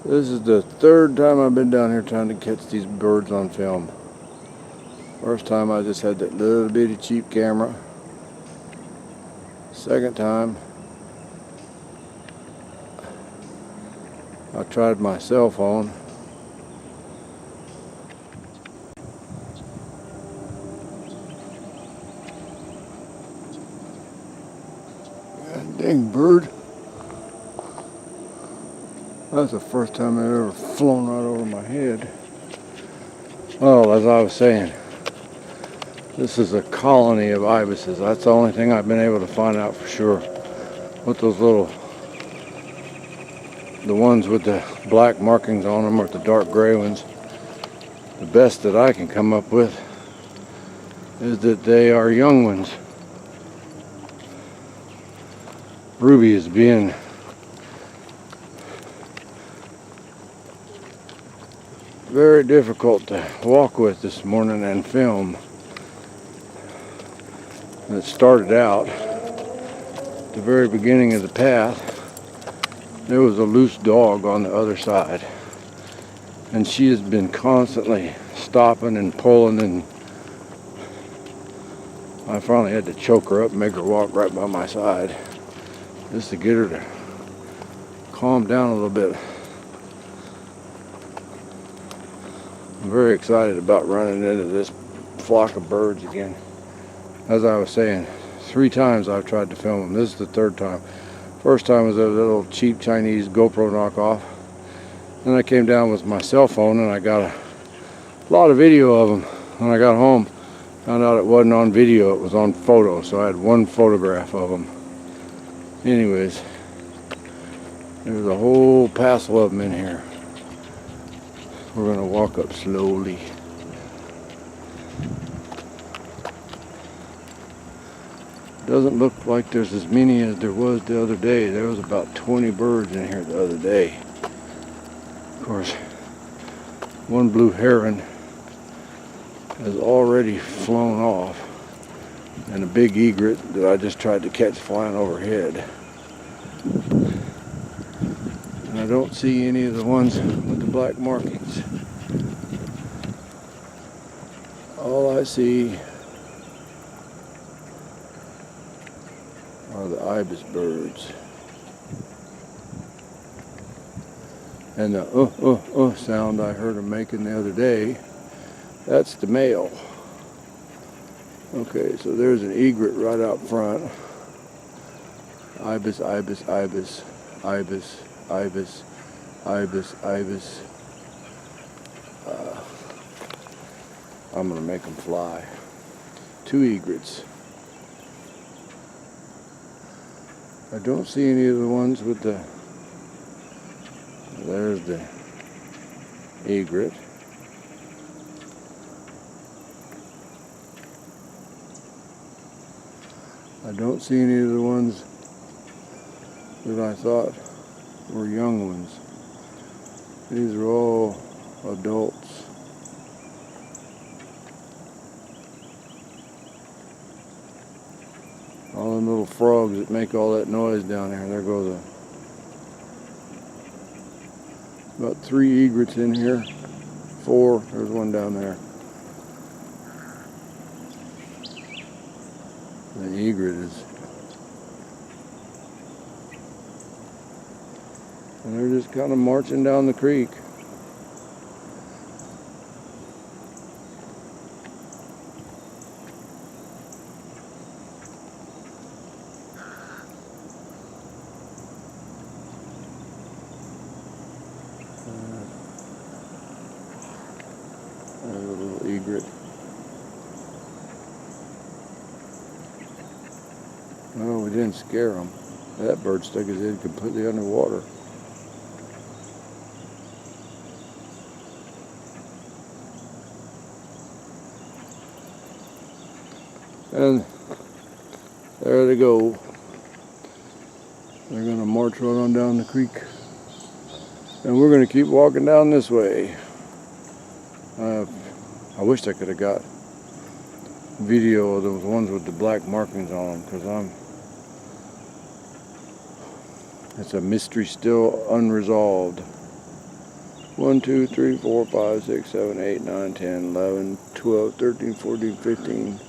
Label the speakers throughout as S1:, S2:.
S1: This is the third time I've been down here trying to catch these birds on film. First time I just had that little bitty cheap camera. Second time I tried my cell phone. God dang bird. That's the first time I've ever flown right over my head. Well, as I was saying, this is a colony of ibises. That's the only thing I've been able to find out for sure. What those the ones with the black markings on them, or the dark gray ones, the best that I can come up with is that they are young ones. Ruby is being very difficult to walk with this morning and film. It started out at the very beginning of the path. There was a loose dog on the other side, and she has been constantly stopping and pulling, and I finally had to choke her up and make her walk right by my side just to get her to calm down a little bit. I'm very excited about running into this flock of birds again. As I was saying, 3 times I've tried to film them. This is the 3rd time. First time was a little cheap Chinese GoPro knockoff. Then I came down with my cell phone and I got a lot of video of them. When I got home, found out it wasn't on video, it was on photo. So I had 1 photograph of them. Anyways, there's a whole passel of them in here. We're going to walk up slowly. Doesn't look like there's as many as there was the other day. There was about 20 birds in here the other day. Of course, 1 blue heron has already flown off, and a big egret that I just tried to catch flying overhead. And I don't see any of the ones with the black markings. All I see are the ibis birds. And the sound I heard them making the other day, that's the male. Okay, so there's an egret right out front. Ibis, ibis, ibis, ibis, ibis, ibis, ibis. I'm gonna make them fly. 2 egrets. I don't see any of the ones with the, there's the egret. I don't see any of the ones that I thought were young ones. These are all adults. All them little frogs that make all that noise down there. There goes about 3 egrets in here. 4, there's 1 down there. The egret is, and they're just kind of marching down the creek. There's a little egret. Well, we didn't scare him. That bird stuck his head completely underwater. And there they go. They're going to march right on down the creek. And we're going to keep walking down this way. I wished I could have got video of those ones with the black markings on them, because it's a mystery still unresolved. 1, 2, 3, 4, 5, 6, 7, 8, 9, 10, 11, 12, 13, 14, 15.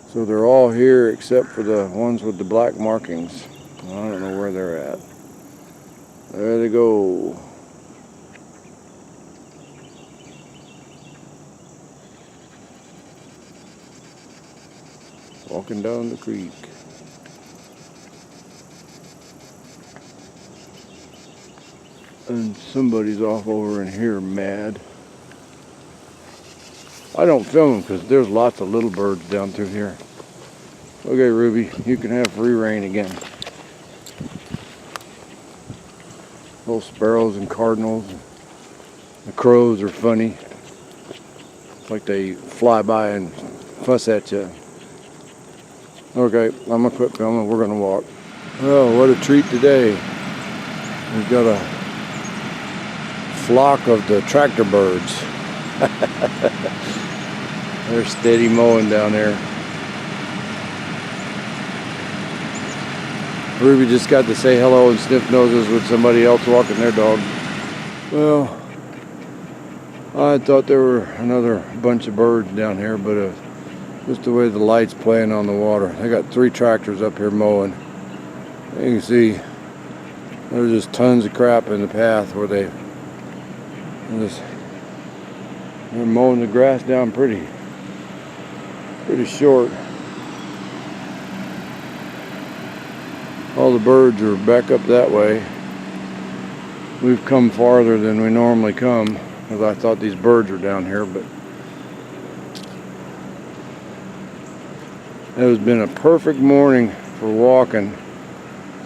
S1: So they're all here except for the ones with the black markings. I don't know where they're at. There they go. Walking down the creek. And somebody's off over in here mad. I don't film them because there's lots of little birds down through here. Okay, Ruby, you can have free reign again. Little sparrows and cardinals. The crows are funny. It's like they fly by and fuss at you. Okay, I'm gonna quit filming. We're gonna walk. Oh, what a treat today. We've got a flock of the tractor birds. They're steady mowing down there. Ruby just got to say hello and sniff noses with somebody else walking their dog. Well, I thought there were another bunch of birds down here, but just the way the light's playing on the water. They got 3 tractors up here mowing. You can see there's just tons of crap in the path where they're mowing the grass down pretty short. All the birds are back up that way. We've come farther than we normally come because I thought these birds were down here, but it has been a perfect morning for walking.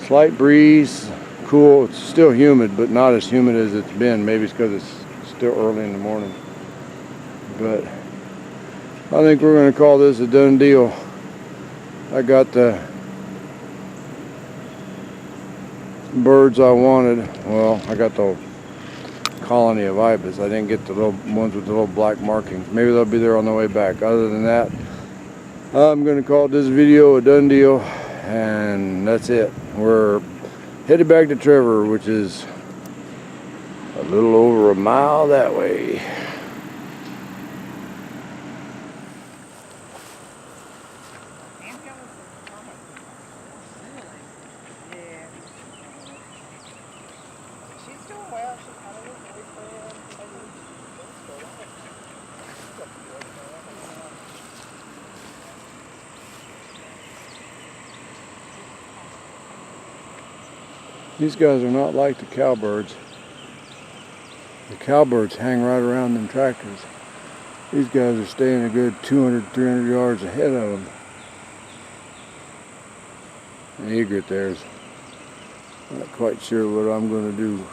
S1: Slight breeze, cool. It's still humid, but not as humid as it's been. Maybe it's because it's still early in the morning. But I think we're going to call this a done deal. I got the birds I wanted. Well, I got the colony of ibis. I didn't get the little ones with the little black markings. Maybe they'll be there on the way back. Other than that, I'm going to call this video a done deal, and that's it. We're headed back to Trevor, which is a little over a mile that way. These guys are not like the cowbirds. The cowbirds hang right around them tractors. These guys are staying a good 200, 300 yards ahead of them. And the egret there's not quite sure what I'm going to do.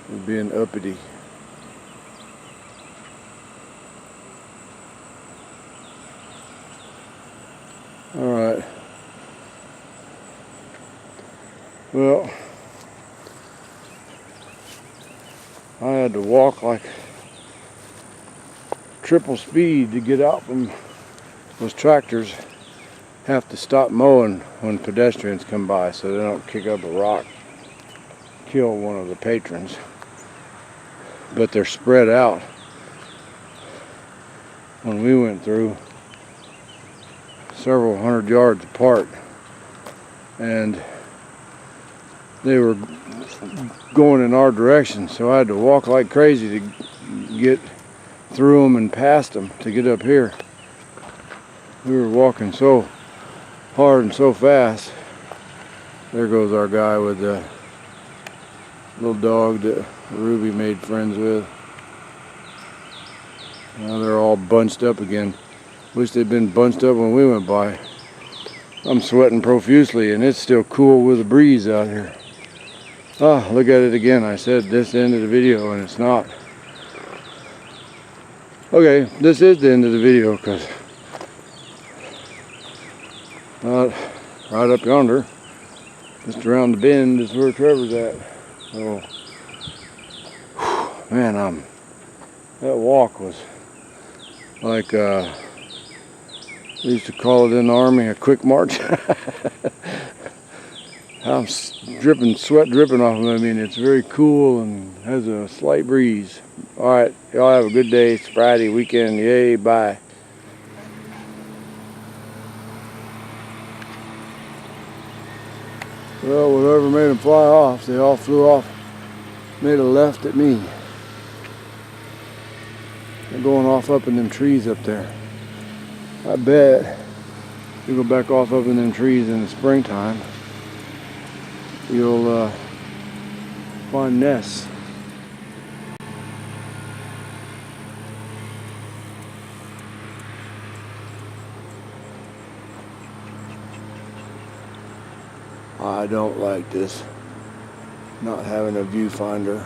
S1: He's being uppity. Alright. Well, I had to walk like triple speed to get out from those tractors. Have to stop mowing when pedestrians come by so they don't kick up a rock, kill one of the patrons. But they're spread out. When we went through, several hundred yards apart, and they were going in our direction, so I had to walk like crazy to get through them and past them to get up here. We were walking so hard and so fast. There goes our guy with the little dog that Ruby made friends with. Now they're all bunched up again. Wish they'd been bunched up when we went by. I'm sweating profusely and it's still cool with a breeze out here. Ah, look at it again. I said this end of the video and it's not. Okay, this is the end of the video because right up yonder, just around the bend is where Trevor's at. So, man, that walk was like, they used to call it in the Army a quick march. I'm dripping, sweat dripping off of me, and it's very cool and has a slight breeze. All right, y'all have a good day. It's Friday weekend. Yay, bye. Well, whatever made them fly off, they all flew off, made a left at me. They're going off up in them trees up there. I bet you go back off up in them trees in the springtime, you'll find nests. I don't like this, not having a viewfinder.